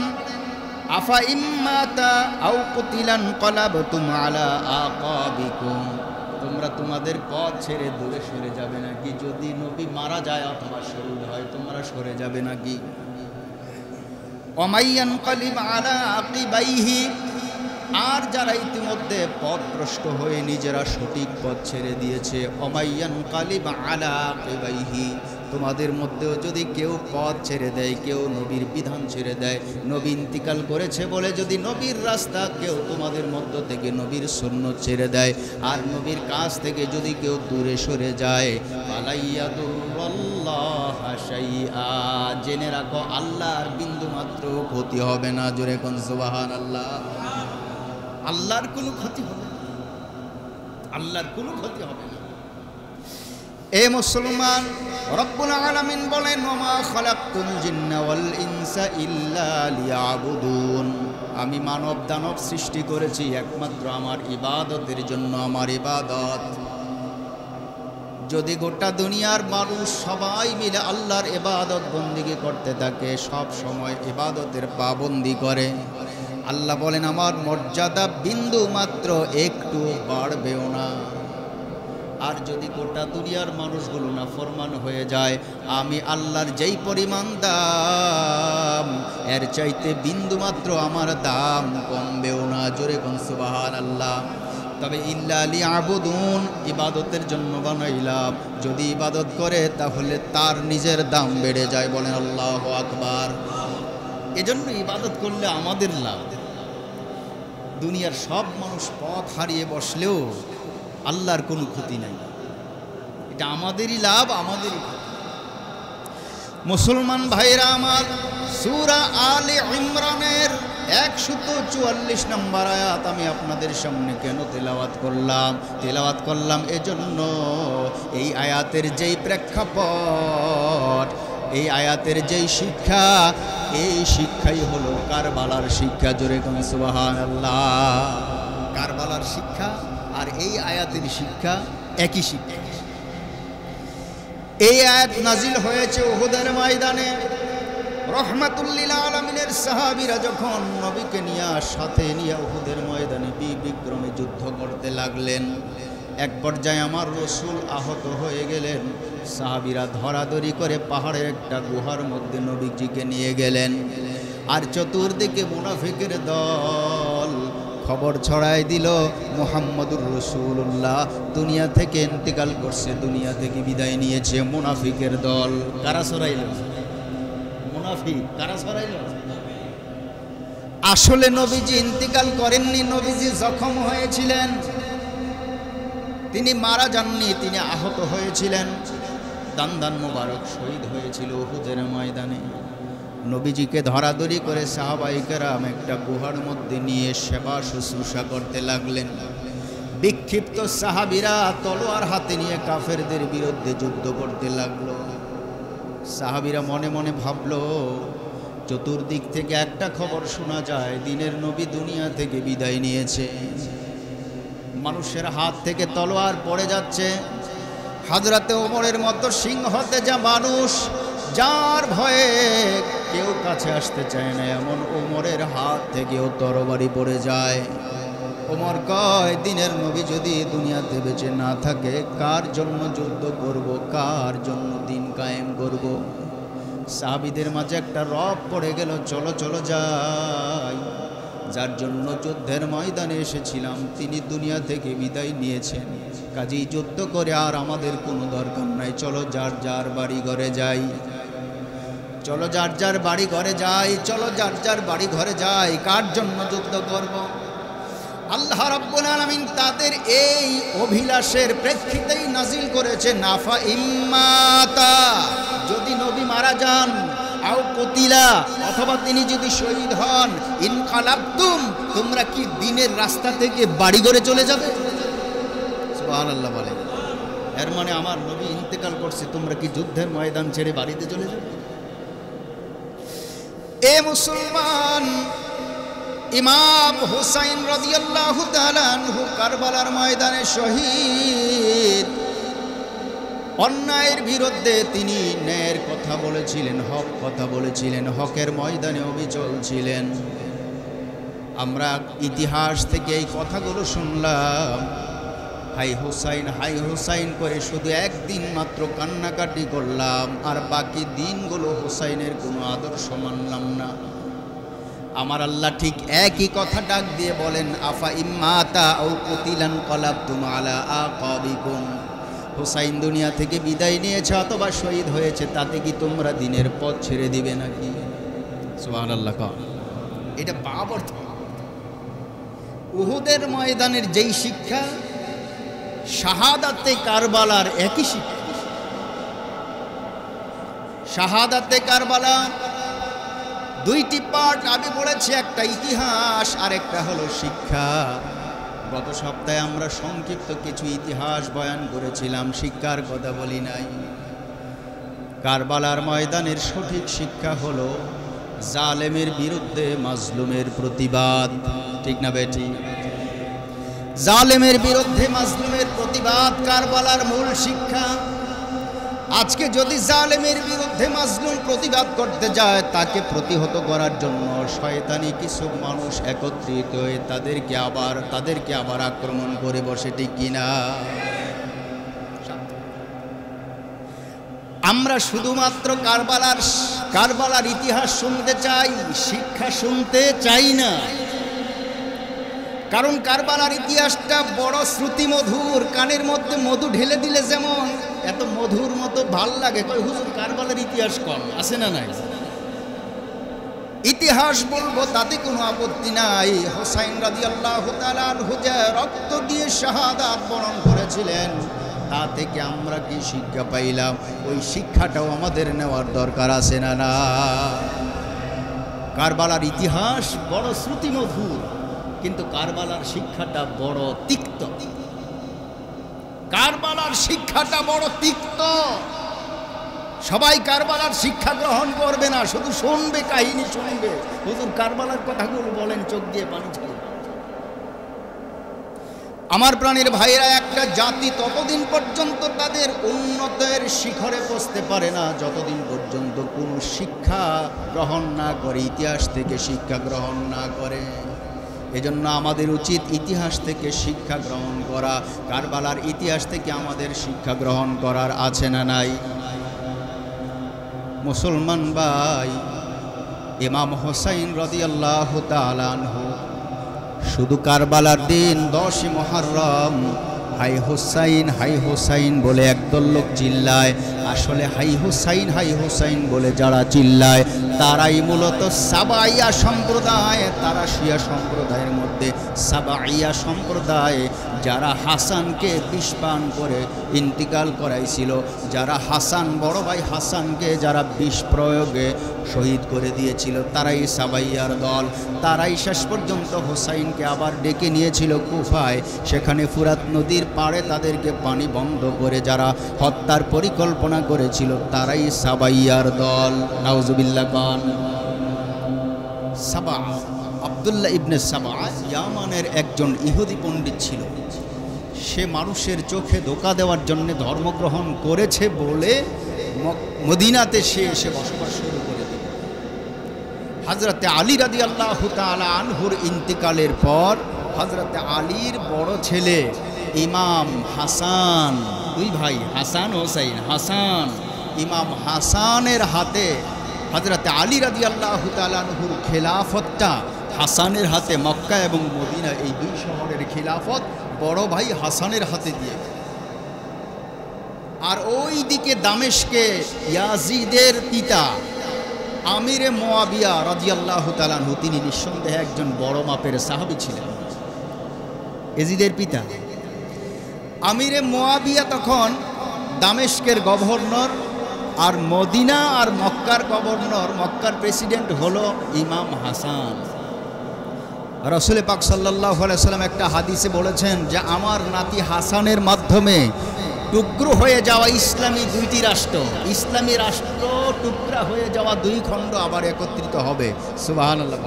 আফা ইম্মাতা আও কুতিলান ক্বালাবতুম আলা আকাবিকুম, তোমরা তোমাদের পথ ছেড়ে দূরে সরে যাবে নাকি? যদি নবী মারা যায় অথবা শহীদ হয়, তোমরা সরে যাবে নাকি? ওমাইয়ান ক্বালিব আলা আকিবাইহি, আর যারা ইতিমধ্যে পথভ্রষ্ট হয়ে নিজেরা সঠিক পথ ছেড়ে দিয়েছে, ওমাইয়ান ক্বালিব আলা আকিবাইহি, তোমাদের মধ্যেও যদি কেউ পথ ছেড়ে দেয়, কেউ নবীর বিধান ছেড়ে দেয়, নবী ইন্তিকাল করেছে বলে যদি নবীর রাস্তা কেউ তোমাদের মধ্য থেকে নবীর সুন্নাত ছেড়ে দেয়, আর নবীর কাছ থেকে যদি কেউ দূরে সরে যায়, ফালাইয়াদুরুল্লাহা শাইআ, জেনে রাখো আল্লাহর বিন্দু মাত্র ক্ষতি হবে না। জোরে কোন সুবহানাল্লাহ। আল্লাহর কোনো ক্ষতি হবে না, আল্লাহর কোনো ক্ষতি হবে না। এ মুসলমান, রব্বুল আলামিন বলেন ওমা খালাকতুল জিন্না ওয়াল ইনসা ইল্লা লিয়াবুদুন, আমি মানব দানব সৃষ্টি করেছি একমাত্র আমার ইবাদতের জন্য, আমার ইবাদত। যদি গোটা দুনিয়ার মানুষ সবাই মিলে আল্লাহর ইবাদত বন্দেগী করতে থাকে, সব সময় ইবাদতের পাবন্দি করে, আল্লাহ বলেন আমার মর্যাদা বিন্দু মাত্র একটু বাড়বেও না। আর যদি গোটা দুনিয়ার মানুষগুলো নাফরমান হয়ে যায়, আমি আল্লাহর যেই পরিমাণ দাম, এর চাইতে বিন্দু মাত্র আমার দাম কমবেও না। জোরে কোন সুবহানাল্লাহ। তবে ইল্লা লিয়াবুদুন, ইবাদতের জন্য বানাইলাম, যদি ইবাদত করে তাহলে তার নিজের দাম বেড়ে যায়। বলেন আল্লাহু আকবার। এজন্য ইবাদত করলে আমাদের লাভ। দুনিয়ার সব মানুষ পথ হারিয়ে বসলেও আল্লাহর কোনো ক্ষতি নাই। এটা আমাদেরই লাভ, আমাদেরই ক্ষতি। মুসলমান ভাইরা আমার, সূরা আলে ইমরানের 144 নম্বর আয়াত আমি আপনাদের সামনে কেন তেলাওয়াত করলাম এজন্য, এই আয়াতের যেই প্রেক্ষাপট, এই আয়াতের যেই শিক্ষা, এই শিক্ষাই হলো কারবালার শিক্ষা। জোরে কোন সুবহানাল্লাহ। কারবালার শিক্ষা আর এই আয়াতের শিক্ষা একই শিক্ষা। এই আয়াত নাজিল হয়েছে উহুদের ময়দানে। রহমাতুল লিল আলামিনের সাহাবীরা যখন নবীকে নিয়ে সাথে নিয়ে উহুদের ময়দানে বিক্রমে যুদ্ধ করতে লাগলেন, এক পর্যায়ে আমার রাসূল আহত হয়ে গেলেন। সাহাবীরা ধরাধরি করে পাহাড়ের একটা গুহার মধ্যে নবীজিকে নিয়ে গেলেন। আর চতুর্দিকে মুনাফিকের দল খবর ছড়াই দিল মুহাম্মদুর রাসূলুল্লাহ দুনিয়া থেকে ইন্তেকাল করছে, দুনিয়া থেকে বিদায় নিয়েছে। মুনাফিকের দল কারা ছড়াইল? মুনাফিক কারা ছড়াইল? আসলে নবীজি ইন্তেকাল করেননি, নবীজি জখম হয়েছিলেন, তিনি মারা যাননি, তিনি আহত হয়েছিলেন। দান মোবারক শহীদ হয়েছিল উহুদের ময়দানে। নবীজিকে ধরাধরি করে সাহাবায়ে কেরাম একটা গুহার মধ্যে নিয়ে সেবা শুশ্রূষা করতে লাগলেন। বিক্ষিপ্ত সাহাবীরা তলোয়ার হাতে নিয়ে কাফেরদের বিরুদ্ধে যুদ্ধ করতে লাগলো। সাহাবীরা মনে মনে ভাবলো, চতুর্দিক থেকে একটা খবর শোনা যায়, দিনের নবী দুনিয়া থেকে বিদায় নিয়েছে, মানুষের হাত থেকে তলোয়ার পড়ে যাচ্ছে। হযরতে ওমরের মতো সিংহ তেজা মানুষ, যার ভয়ে কেউ কাছে আসতে চায় না, এমন ওমরের হাত থেকেও তরবারি পড়ে যায়। ওমর কয়, দিনের নবী যদি দুনিয়াতে বেঁচে না থাকে, কার জন্য যুদ্ধ করব, কার জন্য দিন কায়েম করব? সাহাবীদের মাঝে একটা রব পড়ে গেল, চলো চলো যাই। যার জন্য যুদ্ধের ময়দানে এসেছিলাম তিনি দুনিয়া থেকে বিদায় নিয়েছেন, কাজেই যুদ্ধ করে আর আমাদের কোনো দরকার নাই, চলো যার যার বাড়ি ঘরে যাই, চলো যার যার বাড়ি ঘরে যাই, চলো যার যার বাড়ি ঘরে যাই। কার জন্য যুদ্ধ করব? আল্লাহ রাব্বুল আলামিন তাদের এই অভিলাষের প্রেক্ষিতেই নাজিল করেছে নাফা ইম্মাতা, যদি নবী মারা যান, আও কুতিলা, অথবা তিনি যদি শহীদ হন, ইনকালাবতুম, তোমরা কি দিনের রাস্তা থেকে বাড়ি ঘরে চলে যাবে? সুবহানাল্লাহ বলে। এর মানে আমার নবী ইন্তেকাল করছে, তোমরা কি যুদ্ধের ময়দান ছেড়ে বাড়িতে চলে যাবে? এ মুসলমান, ইমাম হুসাইন রাদিয়াল্লাহু তাআলা আনহু কারবালার ময়দানে শহীদ। অন্যায়ের বিরুদ্ধে তিনি ন্যায়ের কথা বলেছিলেন, হক কথা বলেছিলেন, হকের ময়দানে অবিচল ছিলেন। আমরা ইতিহাস থেকে এই কথাগুলো শুনলাম, হাই হুসাইন করে শুধু একদিন মাত্র কান্নাকাটি করলাম, আর বাকি দিনগুলো হুসাইনের কোনো আদর্শ মানলাম না। আমার আল্লাহ ঠিক একই কথা ডাক দিয়ে বলেন, আফা ইম্মাতা আও কুতিলান কালাবতুম আলা আকাবিকুম, হুসাইন দুনিয়া থেকে বিদায় নিয়েছে অথবা শহীদ হয়েছে, তাতে কি তোমরা দিনের পথ ছেড়ে দিবে নাকি? সুবহানাল্লাহ। এটা পাপ অর্থ। উহুদের ময়দানের যেই শিক্ষা, শাহাদাতে কারবালার একই শিক্ষা। শাহাদাতে কারবালা দুইটি পার্ট আমি বলেছি, একটা ইতিহাস আর একটা হলো শিক্ষা। গত সপ্তাহে আমরা সংক্ষিপ্ত কিছু ইতিহাস বয়ান করেছিলাম, শিক্ষার কথা বলি নাই। কারবালার ময়দানের সঠিক শিক্ষা হলো জালেমের বিরুদ্ধে মাজলুমের প্রতিবাদ, ঠিক না বেটি? জালেমের বিরুদ্ধে মাজলুমের প্রতিবাদ কারবালার মূল শিক্ষা। আজকে যদি জালেমের বিরুদ্ধে মাজলুম প্রতিবাদ করতে যায়, তাকে প্রতিহত করার জন্য শয়তানি কিছু মানুষ একত্রিত হয়ে তাদেরকে আবার আক্রমণ করে বসে, ঠিক কিনা? আমরা শুধুমাত্র কারবালার ইতিহাস শুনতে চাই, শিক্ষা শুনতে চাই না। কারণ কারবালার ইতিহাসটা বড় শ্রুতি মধুর, কানের মধ্যে মধু ঢেলে দিলে যেমন এত মধুর মতো ভাল লাগে। কই হুজুর কারবালার ইতিহাস কম আছে না নাই? ইতিহাস বলবো তাতে কোনো আপত্তি নাই। হোসাইন রাদিয়াল্লাহু তাআলা আনহু যে রক্ত দিয়ে শাহাদাত বরণ করেছিলেন, তা থেকে আমরা কি শিক্ষা পাইলাম? ওই শিক্ষাটাও আমাদের নেওয়ার দরকার আছে না? না, কারবালার ইতিহাস বড় শ্রুতিমধুর, কিন্তু কারবালার শিক্ষাটা বড় তিক্ত। কারবালার শিক্ষাটা বড় তিক্ত। সবাই কারবালার শিক্ষা গ্রহণ করবে না, শুধু শুনবে, কাহিনী শুনবে। হুজুর কারবালার কথাগুলো বলেন, চোখ দিয়ে পানি ঝরে। আমার প্রাণের ভাইয়েরা, একটা জাতি ততদিন পর্যন্ত তাদের উন্নতের শিখরে পৌঁছতে পারে না যতদিন পর্যন্ত কোনো শিক্ষা গ্রহণ না করে, ইতিহাস থেকে শিক্ষা গ্রহণ না করে। এজন্য আমাদের উচিত ইতিহাস থেকে শিক্ষা গ্রহণ করা। কারবালার ইতিহাস থেকে আমাদের শিক্ষা গ্রহণ করার আছে না নাই? মুসলমান ভাই, ইমাম হোসাইন রাদিয়াল্লাহু তাআলা আনহু শুধু কারবালার দিন 10 মুহররম হাই হোসাইন বলে একদল লোক চিল্লায়। আসলে হাই হোসাইন বলে যারা চিল্লায় তারাই মূলত সাবাইয়া সম্প্রদায়। তারা শিয়া সম্প্রদায়ের মধ্যে সাবাইয়া সম্প্রদায়, যারা হাসানকে বিষ পান করে ইন্তিকাল করাইছিল, যারা হাসান বড় ভাই হাসানকে যারা বিষ প্রয়োগে শহীদ করে দিয়েছিল, তারাই সাবাইয়ার দল। তারাই শেষ পর্যন্ত হোসাইনকে আবার ডেকে নিয়েছিল কুফায়। সেখানে ফুরাত নদীর পাড়ে তাদেরকে পানি বন্ধ করে যারা হত্যার পরিকল্পনা করেছিল, তারাই সাবাইয়ার দল। নাউজুবিল্লাহ খান। সাবা, আব্দুল্লাহ ইবনে সাবা ইয়ামানের একজন ইহুদি পণ্ডিত ছিল। সে মানুষের চোখে ধোঁকা দেওয়ার জন্য ধর্মগ্রহণ করেছে বলে মদিনাতে সে এসে বসবাস শুরু করে দিল। হযরতে আলী রাদিয়াল্লাহু তাআলা আনহুর ইন্তিকালের পর হযরতে আলীর বড় ছেলে ইমাম হাসান, দুই ভাই হাসান হোসাইন, হাসান ইমাম হাসানের হাতে হযরতে আলী রাদিয়াল্লাহু তাআলা আনহুর খেলাফতটা হাসানের হাতে, মক্কা এবং মদিনা এই দুই শহরের খিলাফত বড় ভাই হাসানের হাতে দিয়ে। আর ওই দিকে দামেশকে ইয়াজিদের পিতা আমিরে মুয়াবিয়া রাদিয়াল্লাহু তাআলা আনহু, তিনি নিঃসন্দেহে একজন বড় মাপের সাহাবী ছিলেন। ইয়াজিদের পিতা আমিরে মুয়াবিয়া তখন দামেশকের গভর্নর, আর মদিনা আর মক্কার গভর্নর, মক্কার প্রেসিডেন্ট হলো ইমাম হাসান। রাসূল পাক সাল্লাল্লাহু আলাইহি ওয়াসাল্লাম একটা হাদিসে বলেছেন যে আমার নাতি হাসানের মাধ্যমে টুকরো হয়ে যাওয়া ইসলামী দুইটি রাষ্ট্র, ইসলামী রাষ্ট্র টুকরা হয়ে যাওয়া দুই খণ্ড আবার একত্রিত হবে। সুবহানাল্লাহ।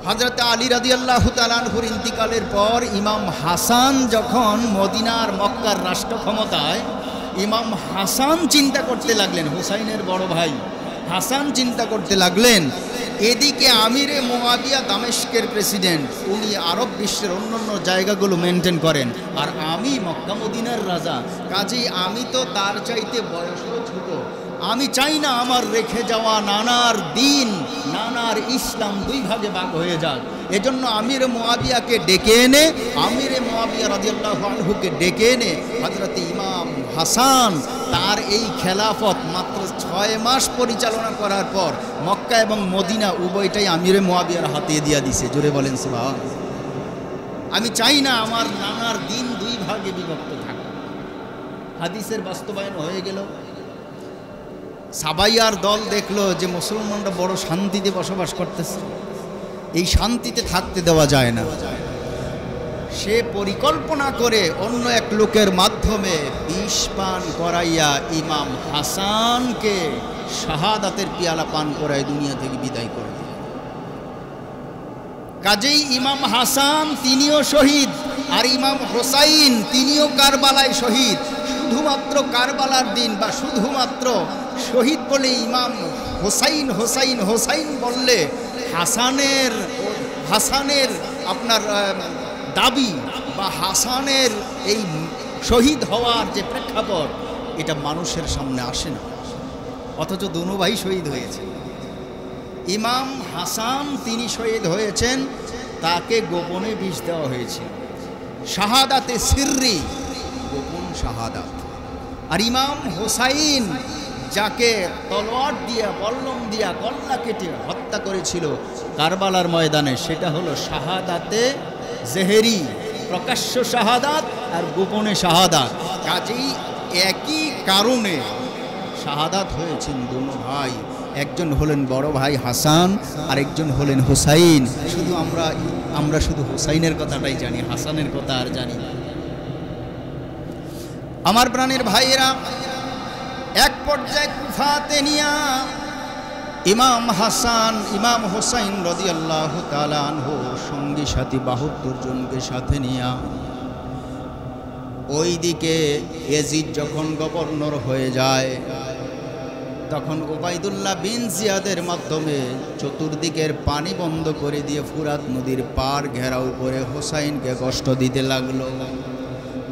হযরত আলী রাদিয়াল্লাহু তাআলা আনহুর ইন্তিকালের পর ইমাম হাসান যখন মদিনার মক্কার রাষ্ট্র ক্ষমতায়, ইমাম হাসান চিন্তা করতে লাগলেন, হুসাইনের বড় ভাই হাসান চিন্তা করতে লাগলেন, এদিকে আমিরে মুয়াবিয়া দামেশকের প্রেসিডেন্ট, উনি আরব বিশ্বের অন্যান্য জায়গাগুলো মেনটেন করেন, আর আমি মক্কা মদিনার রাজা, কাজেই আমি তো তার চাইতে বয়সও ছোট। আমি চাই না আমার রেখে যাওয়া নানার দিন, নানার ইসলাম দুই ভাগে ভাগ হয়ে যাক। এজন্য আমিরে মুয়াবিয়াকে ডেকে এনে, আমিরে মুয়াবিয়া রাদিয়াল্লাহু আনহুকে ডেকে এনে হযরত ইমাম হাসান তার এই খেলাফত মাত্র 6 মাস পরিচালনা করার পর মক্কা এবং মদিনা উভয়টাই আমিরে মুয়াবিয়ার হাতে দিয়ে দিছে। জোরে বলেন সুবহানাল্লাহ। আমি চাই না আমার নানার দিন দুই ভাগে বিভক্ত থাকে। হাদিসের বাস্তবায়ন হয়ে গেল। সাবাইয়ার দল দেখলো যে মুসলমানরা বড় শান্তিতে বসবাস করতেছে, এই শান্তিতে থাকতে দেওয়া যায় না। সে পরিকল্পনা করে অন্য এক লোকের মাধ্যমে বিষ পান করাইয়া ইমাম হাসানকে শাহাদাতের পিয়ালা পান করায় দুনিয়া থেকে বিদায় করে দিল। কাজেই ইমাম হাসান তিনিও শহীদ, আর ইমাম হোসাইন তিনিও কারবালায় শহীদ। শুধুমাত্র কারবালার দিন বা শুধুমাত্র শহীদ বলে ইমাম হোসাইন হোসাইন হোসাইন বললে হাসানের আপনার দাবি বা হাসানের এই শহীদ হওয়ার যে প্রেক্ষাপট, এটা মানুষের সামনে আসে না। অথচ দুনো ভাই শহীদ হয়েছে। ইমাম হাসান তিনি শহীদ হয়েছেন, তাকে গোপনে বিষ দেওয়া হয়েছিল, শাহাদাতে সিররি, গোপন শাহাদাত। আর ইমাম হোসাইন যাকে তলোয়ার দিয়া বল্লম দিয়া গলা কেটে হত্যা করেছিল কারবালার ময়দানে, সেটা হলো শাহাদাতে জেহেরি, প্রকাশ্য শাহাদাত আর গোপনে শাহাদাত। কাজেই একই কারণে শাহাদাত হয়েছেন দুনো ভাই। একজন হলেন বড় ভাই হাসান, আরেকজন হলেন হোসাইন। শুধু আমরা শুধু হোসাইনের কথাটাই জানি, হাসানের কথা আর জানি না। আমার প্রাণের ভাইয়েরা, এক পর্যায়ে কুফাতে নিয়া ইমাম হাসান ইমাম হোসাইন রাদিয়াল্লাহু তাআলা আনহু সঙ্গী সাথী ৭২ জনকে সাথে নিয়া ওইদিকে ইয়াজিদ যখন গভর্নর হয়ে যায়, তখন উবাইদুল্লাহ বিন জিয়াদের মাধ্যমে চতুর্দিকের পানি বন্ধ করে দিয়ে ফুরাত নদীর পার ঘেরাও করে হোসাইনকে কষ্ট দিতে লাগলো।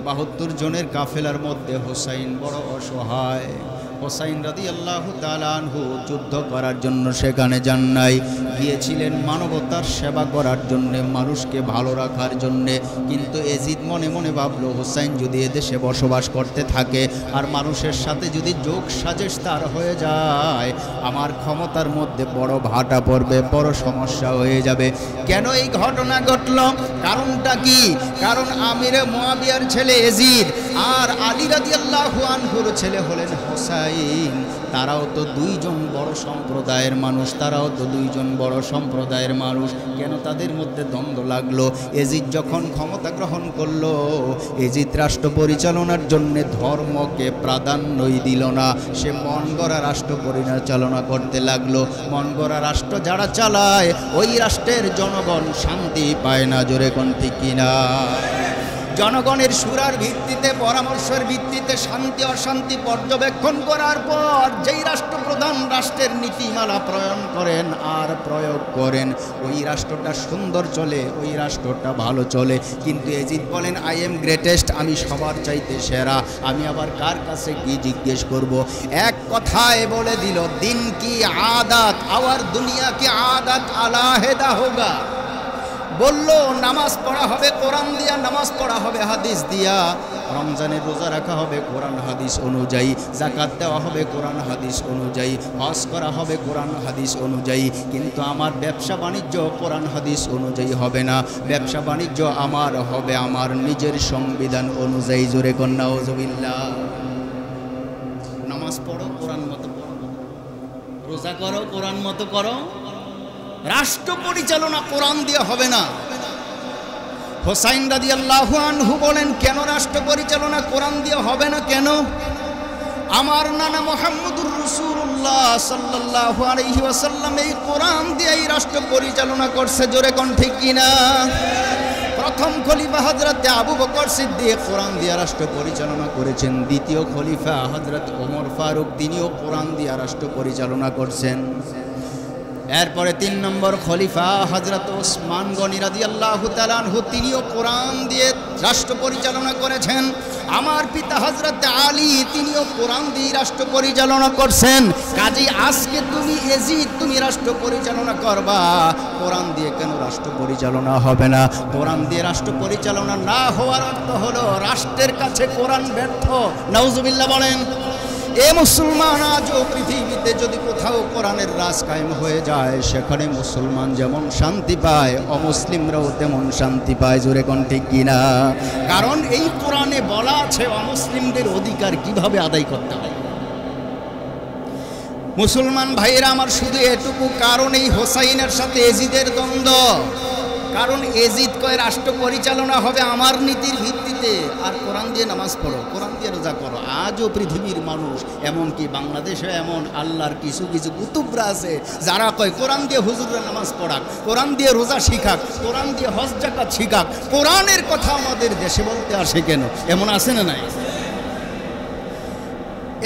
৭২ জনের কাফেলার মধ্যে হোসাইন বড় অসহায়। হোসাইন রাদিয়াল্লাহু তাআলা আনহু যুদ্ধ করার জন্য সেখানে যান নাই, গিয়েছিলেন মানবতার সেবা করার জন্যে, মানুষকে ভালো রাখার জন্যে। কিন্তু ইয়াজিদ মনে মনে ভাবলো, হোসাইন যদি এদেশে বসবাস করতে থাকে আর মানুষের সাথে যদি যোগ সাজেশ তার হয়ে যায়, আমার ক্ষমতার মধ্যে বড় ভাটা পড়বে, বড় সমস্যা হয়ে যাবে। কেন এই ঘটনা ঘটল? কারণটা কি? কারণ আমিরে মুয়াবিয়ার ছেলে ইয়াজিদ আর আলী রাদিয়াল্লাহু আনহুর ছেলে হলেন হোসাইন। তারাও তো দুইজন বড় সম্প্রদায়ের মানুষ, কেন তাদের মধ্যে দ্বন্দ্ব লাগলো? ইয়াজিদ যখন ক্ষমতা গ্রহণ করলো, ইয়াজিদ রাষ্ট্র পরিচালনার জন্য ধর্মকে প্রাধান্যই দিল না। সে মন গড়া রাষ্ট্র পরিচালনা করতে লাগলো। মন গড়া রাষ্ট্র যারা চালায়, ওই রাষ্ট্রের জনগণ শান্তি পায় না। জোরে কোন ঠিক কিনা? জনগণের সুরার ভিত্তিতে, পরামর্শের ভিত্তিতে শান্তি অশান্তি পর্যবেক্ষণ করার পর যেই রাষ্ট্রপ্রধান রাষ্ট্রের নীতিমালা প্রয়োগ করেন, ওই রাষ্ট্রটা সুন্দর চলে, ওই রাষ্ট্রটা ভালো চলে। কিন্তু ইয়াজিদ বলেন, আই এম গ্রেটেস্ট, আমি সবার চাইতে সেরা, আমি আবার কার কাছে কি জিজ্ঞেস করব? এক কথায় বলে দিল, দিন কি আদাত আওয়ার দুনিয়া কি আদাত আলাহেদা হোগা। বলল, নামাজ পড়া হবে কোরআন দিয়া, নামাজ পড়া হবে হাদিস দিয়া, রমজানের রোজা রাখা হবে কোরআন হাদিস অনুযায়ী, যাকাত দেওয়া হবে কোরআন হাদিস অনুযায়ী, হজ করা হবে কোরআন হাদিস অনুযায়ী। কিন্তু আমার ব্যবসা বাণিজ্য কোরআন হাদিস অনুযায়ী হবে না, ব্যবসা বাণিজ্য আমার হবে আমার নিজের সংবিধান অনুযায়ী। জোরে কন্যা নাউজুবিল্লাহ। নামাজ পড়ো কোরআন মতো পড়ো, রোজা করো কোরআন মতো করো, রাষ্ট্র পরিচালনা কোরআন দিয়ে হবে না। হোসাইন রাদিয়াল্লাহু আনহু বলেন, কেন রাষ্ট্র পরিচালনা কোরআন দিয়ে হবে না? কেন? আমার নানা মুহাম্মদুর রাসূলুল্লাহ সাল্লাল্লাহু আলাইহি ওয়াসাল্লাম এই কোরআন দিয়ে এই রাষ্ট্র পরিচালনা করছে। জোরে কোন ঠিক কিনা? প্রথম খলিফা হযরত আবু বকর সিদ্দিক কোরআন দিয়ে রাষ্ট্র পরিচালনা করেছেন। দ্বিতীয় খলিফা হযরত ওমর ফারুক, তিনিও কোরআন দিয়ে রাষ্ট্র পরিচালনা করছেন। এরপরে ৩ নম্বর খলিফা হযরত ওসমান গনি রাদিয়াল্লাহু তাআলা আনহু, তিনিও কোরআন দিয়ে রাষ্ট্র পরিচালনা করেছেন। আমার পিতা হযরত আলী, তিনিও কোরআন দিয়ে রাষ্ট্র পরিচালনা করছেন। কাজেই আজকে তুমি ইয়াজিদ, তুমি রাষ্ট্র পরিচালনা করবা, কোরআন দিয়ে কেন রাষ্ট্র পরিচালনা হবে না? কোরআন দিয়ে রাষ্ট্র পরিচালনা না হওয়ার অর্থ হলো রাষ্ট্রের কাছে কোরআন ব্যর্থ। নাউজুবিল্লাহ বলেন। এ মুসলমান, আজও পৃথিবীতে যদি কোথাও কোরআনের রাজ কায়েম হয়ে যায়, সেখানে মুসলমান যেমন শান্তি পায়, অমুসলিমরাও তেমন শান্তি পায়। জোরে কোন ঠিক কিনা? কারণ এই কোরআনে বলা আছে অমুসলিমদের অধিকার কিভাবে আদায় করতে হয়। মুসলমান ভাইয়েরা আমার, শুধু এটুকু কারণ এই হোসাইনের সাথে ইয়াজিদের দ্বন্দ্ব। কারণ ইয়াজিদ কয় রাষ্ট্র পরিচালনা হবে আমার নীতির ভিত্তিতে, আর কোরআন দিয়ে নামাজ পড়ো, কোরআন দিয়ে রোজা করো। আজও পৃথিবীর মানুষ, এমনকি বাংলাদেশে এমন আল্লাহর কিছু কিছু কুতুবরা আছে যারা কয় কোরআন দিয়ে হুজুররা নামাজ পড়াক, কোরআন দিয়ে রোজা শিখাক, কোরআন দিয়ে হজ জাকাত শিখাক। কোরআনের কথা আমাদের দেশে বলতে আসে কেন? এমন আছে না নাই?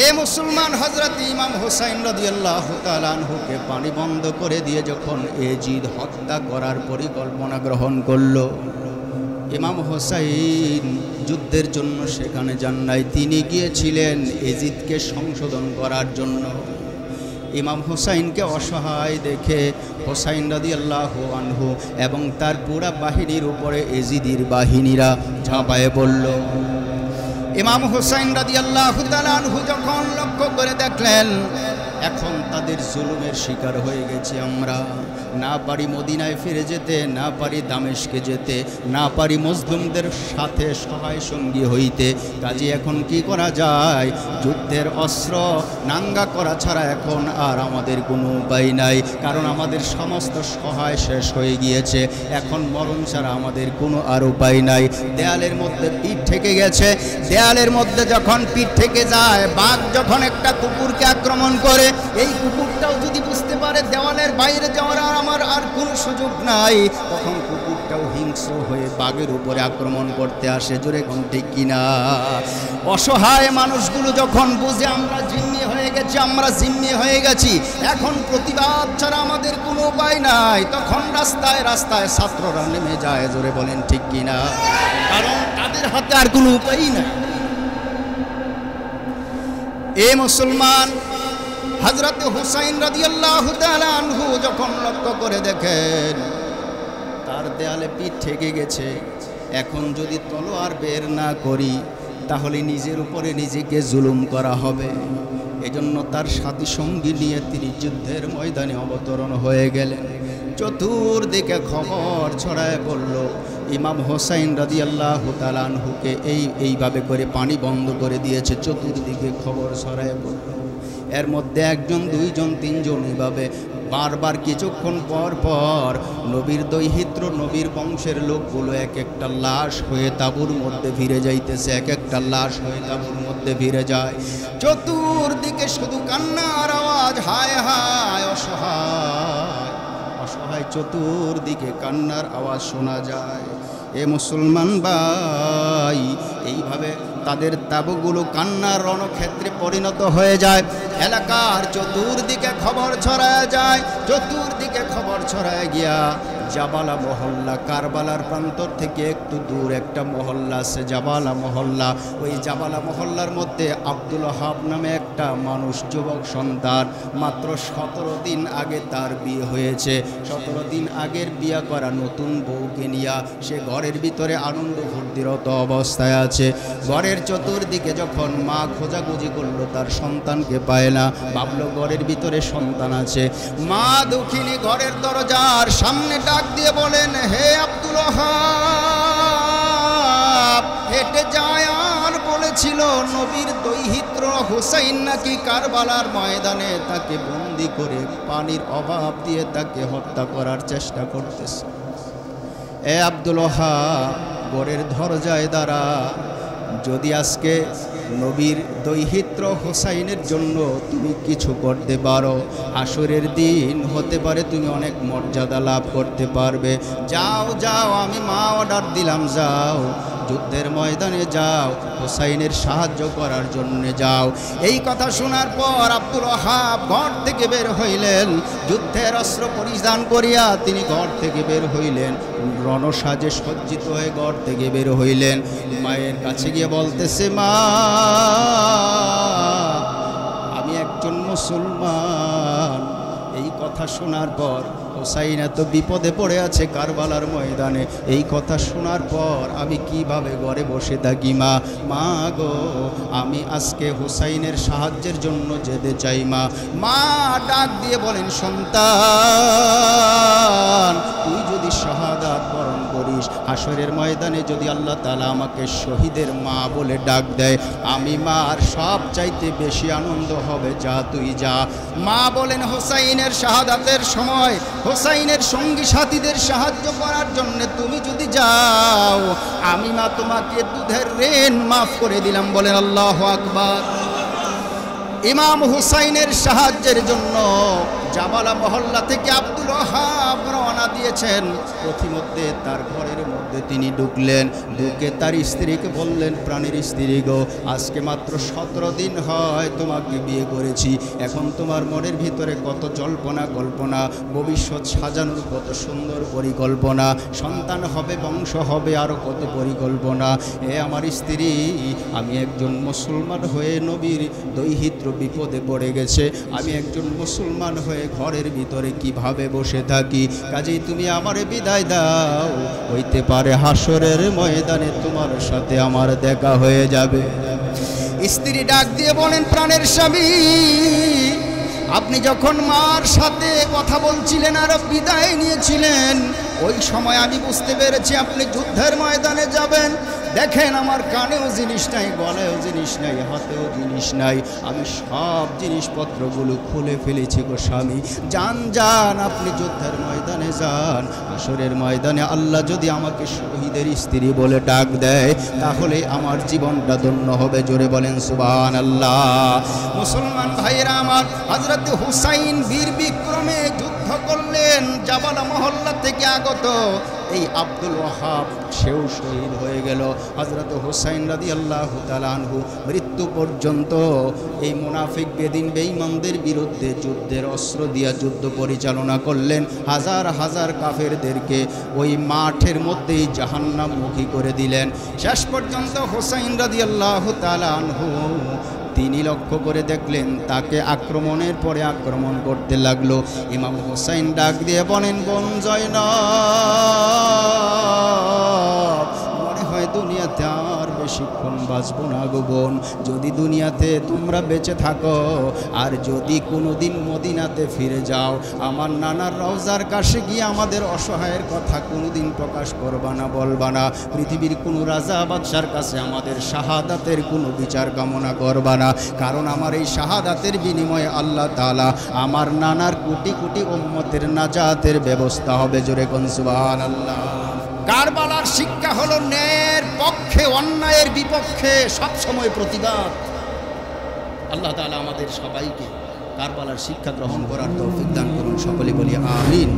এ মুসলমান, হযরত ইমাম হোসাইন রাদিয়াল্লাহু তাআলা আনহুকে পানি বন্ধ করে দিয়ে যখন ইয়াজিদ হত্যা করার পরিকল্পনা গ্রহণ করল, ইমাম হোসাইন যুদ্ধের জন্য সেখানে যান নাই, তিনি গিয়েছিলেন ইয়াজিদকে সংশোধন করার জন্য। ইমাম হোসাইনকে অসহায় দেখে হোসাইন রাদিয়াল্লাহু আনহু এবং তার পুরা বাহিনীর উপরে ইয়াজিদের বাহিনীরা ঝাঁপায়ে পড়ল। ইমাম হোসাইন রাদিয়াল্লাহু তাআলা আনহু যখন লক্ষ্য করে দেখলেন এখন তাদের জুলুমের শিকার হয়ে গেছি আমরা। না পারি মদিনায় ফিরে যেতে, না পারি দামেস্কে যেতে, না পারি মজলুমদের সাথে সহায় সঙ্গী হইতে। কাজে এখন কি করা যায়? যুদ্ধের অস্ত্র নাঙ্গা করা ছাড়া এখন আর আমাদের কোনো উপায় নাই, কারণ আমাদের সমস্ত সহায় শেষ হয়ে গিয়েছে। এখন মরণ ছাড়া আমাদের কোনো আর উপায় নাই। দেয়ালের মধ্যে পিঠ ঠেকে গেছে। দেয়ালের মধ্যে যখন পিঠ ঠেকে যায়, বাঘ যখন একটা কুকুরকে আক্রমণ করে, এই কুকুরটাও যদি বুঝতে পারে দেওয়ালের বাইরে যাওয়ার আমার আর কোনো সুযোগ নাই, তখন কুকুরটাও হিংস্র হয়ে বাঘের উপরে আক্রমণ করতে আসে। জোরে কোন ঠিক কিনা? অসহায় মানুষগুলো যখন বুঝে আমরা জিম্মি হয়ে গেছি, আমরা জিম্মি হয়ে গেছি, এখন প্রতিবাদ ছাড়া আমাদের কোনো উপায় নাই, তখন রাস্তায় রাস্তায় ছাত্ররা নেমে যায়। জোরে বলেন ঠিক কিনা? কারণ তাদের হাতে আর কোনো উপায় নাই। এ মুসলমান, হযরত হুসাইন রাদিয়াল্লাহু তাআলা আনহু যখন লক্ষ্য করে দেখেন তার দেয়ালে পিঠ ঠেকে গেছে, এখন যদি তলোয়ার বের না করি তাহলে নিজের উপরে নিজেকে জুলুম করা হবে। এজন্য তার সাথী সঙ্গী নিয়ে তিনি যুদ্ধের ময়দানে অবতরণ হয়ে গেলেন। চতুর্দিকে খবর ছড়ায় পড়ল, ইমাম হোসাইন রাদিয়াল্লাহু তাআলা আনহুকে এইভাবে করে পানি বন্ধ করে দিয়েছে। চতুর্দিকে খবর ছড়ায় পড়ল। এর মধ্যে একজন, দুইজন, তিনজন, এভাবে বারবার কিছুক্ষণ পর পর নবীর দৈহিত্র, নবীর বংশের লোকগুলো এক একটা লাশ হয়ে তাঁবুর মধ্যে ফিরে যাইতেছে, এক একটা লাশ হয়ে তাঁবুর মধ্যে ফিরে যায়। চতুর্দিকে শুধু কান্নার আওয়াজ, হায় হায়, অসহায় অসহায়, চতুর্দিকে কান্নার আওয়াজ শোনা যায়। এ মুসলমান ভাই, এইভাবে তাদের তাঁবুগুলো কান্নার রণক্ষেত্রে পরিণত হয়ে যায়। এলাকার চতুর্দিকে খবর ছড়ায় যায়। চতুর্দিকে খবর ছড়ায় গিয়া জাবালা মহল্লা, কারবালার প্রান্তর থেকে একটু দূর একটা মহল্লা আছে, জাবালা মহল্লা। ওই জাবালা মহল্লার মধ্যে আব্দুল ওহাব নামে একটা মানুষ, যুবক সন্তান, মাত্র 17 দিন আগে তার বিয়ে হয়েছে। 17 দিন আগের বিয়ে করা নতুন বউকে নিয়া সে ঘরের ভিতরে আনন্দ ফুর্তিরত অবস্থায় আছে। ঘরের চতুর্দিকে যখন মা খোঁজাখুঁজি করলো, তার সন্তানকে পায় না, ভাবলো ঘরের ভিতরে সন্তান আছে। মা দুঃখিনী ঘরের দরজার সামনে ডাক দিয়ে বলেন, হে আব্দুল ওহাব, হেঁটে যায় আর বলেছিল নবীর দৈহিত্র হুসাইন নাকি কারবালার ময়দানে তাকে বন্দি করে পানির অভাব দিয়ে তাকে হত্যা করার চেষ্টা করতেছে। এ আব্দুল ওহাব, ঘরের দরজায় দাঁড়া, যদি আজকে নবীর দৈহিত্র হোসাইনের জন্য তুমি কিছু করতে পারো, হাসরের দিন হতে পারে তুমি অনেক মর্যাদা লাভ করতে পারবে। যাও যাও, আমি মা অর্ডার দিলাম, যাও যুদ্ধের ময়দানে যাও, হোসাইনের সাহায্য করার জন্য যাও। এই কথা শোনার পর আব্দুল ওহাব ঘর থেকে বের হইলেন। যুদ্ধের অস্ত্র পরিধান করিয়া তিনি ঘর থেকে বের হইলেন, রণসাজে সজ্জিত হয়ে ঘর থেকে বের হইলেন। মায়ের কাছে গিয়ে বলতেছে, মা, আমি একজন মুসলমান। এই কথা শোনার পর হোসাইন এত বিপদে পড়ে আছে কারবালার ময়দানে, এই কথা শোনার পর আমি কিভাবে ঘরে বসে থাকি? মা, মা গো, আমি আজকে হোসাইনের সাহায্যের জন্য যেতে চাই। মা, মা ডাক দিয়ে বলেন, সন্তান, তুই যদি শাহাদাত বরণ করিস, হাসরের ময়দানে যদি আল্লাহ তাআলা আমাকে শহীদের মা বলে ডাক দেয়, আমি মার সব চাইতে বেশি আনন্দ হবে। যা, তুই যা। মা বলেন, হোসাইনের শাহাদাতের সময় হোসাইনের সঙ্গী সাথীদের সাহায্য করার জন্য তুমি যদি যাও, আমি মা তোমাকে দুধের ঋণ মাফ করে দিলাম। বলেন আল্লাহু আকবার। ইমাম হুসাইনের সাহায্যের জন্য জাবালা মহল্লা থেকে আব্দুল ওহাব রওনা দিয়েছেন। প্রতিমধ্যে তার ঘরের মধ্যে তিনি ঢুকলেন। ঢুকে তার স্ত্রীকে বললেন, প্রাণের স্ত্রী গো, আজকে মাত্র 17 দিন হয় তোমাকে বিয়ে করেছি। এখন তোমার মনের ভিতরে কত জল্পনা কল্পনা, ভবিষ্যৎ সাজানোর কত সুন্দর পরিকল্পনা, সন্তান হবে, বংশ হবে, আরও কত পরিকল্পনা। এ আমার স্ত্রী, আমি একজন মুসলমান হয়ে নবীর দৈহিত্র বিপদে পড়ে গেছে, আমি একজন মুসলমান হয়ে ঘরের ভিতরে কিভাবে বসে থাকি? কাজেই তুমি আমারে বিদায় দাও, হইতে পারে হাসরের ময়দানে তোমার সাথে আমার দেখা হয়ে যাবে। স্ত্রী ডাক দিয়ে বলেন, প্রাণের স্বামী, আপনি যখন মার সাথে কথা বলছিলেন আর বিদায় নিয়েছিলেন, ওই সময় আমি বুঝতে পেরেছি আপনি যুদ্ধের ময়দানে যাবেন। দেখেন আমার কানেও জিনিস নাই, গলায়ও জিনিস নাই, হাতেও জিনিস নাই, আমি সব জিনিসপত্রগুলো খুলে ফেলেছি গো স্বামী। যান যান, আপনি যুদ্ধের ময়দানে যান। হাসরের ময়দানে আল্লাহ যদি আমাকে শহীদের স্ত্রী বলে ডাক দেয়, তাহলে আমার জীবনটা ধন্য হবে। জোরে বলেন সুবহানাল্লাহ। মুসলমান ভাইয়েরা আমার, হযরত হুসাইন বীর বিক্রমে যুদ্ধ করলেন। জাবালা মহল্লা থেকে আগত এই আব্দুল ওয়াহাব, সেও শহীদ হয়ে গেল। হযরত হুসাইন রাদিয়াল্লাহু তাআলা আনহু মৃত্যু পর্যন্ত এই মুনাফিক বেদিন বেঈমানদের বিরুদ্ধে যুদ্ধের অস্ত্র দিয়া যুদ্ধ পরিচালনা করলেন। হাজার হাজার কাফেরদেরকে ওই মাঠের মধ্যেই জাহান্নামমুখী করে দিলেন। শেষ পর্যন্ত হুসাইন রাদিয়াল্লাহু তাআলা আনহু তিনি লক্ষ্য করে দেখলেন তাকে আক্রমণের পরে আক্রমণ করতে লাগলো। ইমাম হুসাইন ডাক দিয়ে বলেন, বোন জয়নব, মনে হয় দুনিয়াতে আর বেশিক্ষণ বাঁচবো না গো বোন। যদি দুনিয়াতে তোমরা বেঁচে থাকো আর যদি কোনোদিন মদিনাতে ফিরে যাও, আমার নানার রওজার কাছে গিয়ে আমাদের অসহায়ের কথা কোনোদিন প্রকাশ করবা না, বলবা না। পৃথিবীর কোনো রাজা বাদশার কাছে আমাদের শাহাদাতের কোনো বিচার কামনা করবা না, কারণ আমার এই শাহাদাতের বিনিময়ে আল্লাহ তাআলা আমার নানার কোটি কোটি উম্মতের নাজাতের ব্যবস্থা হবে। জোরে কোন সুবহানাল্লাহ। কারবালার শিক্ষা হলো ন্যায়ের পক্ষে, অন্যায়ের বিপক্ষে সবসময় প্রতিবাদ। আল্লাহ তাআলা আমাদের সবাইকে কারবালার শিক্ষা গ্রহণ করার তৌফিক দান করুন। সকলে বলি আমিন।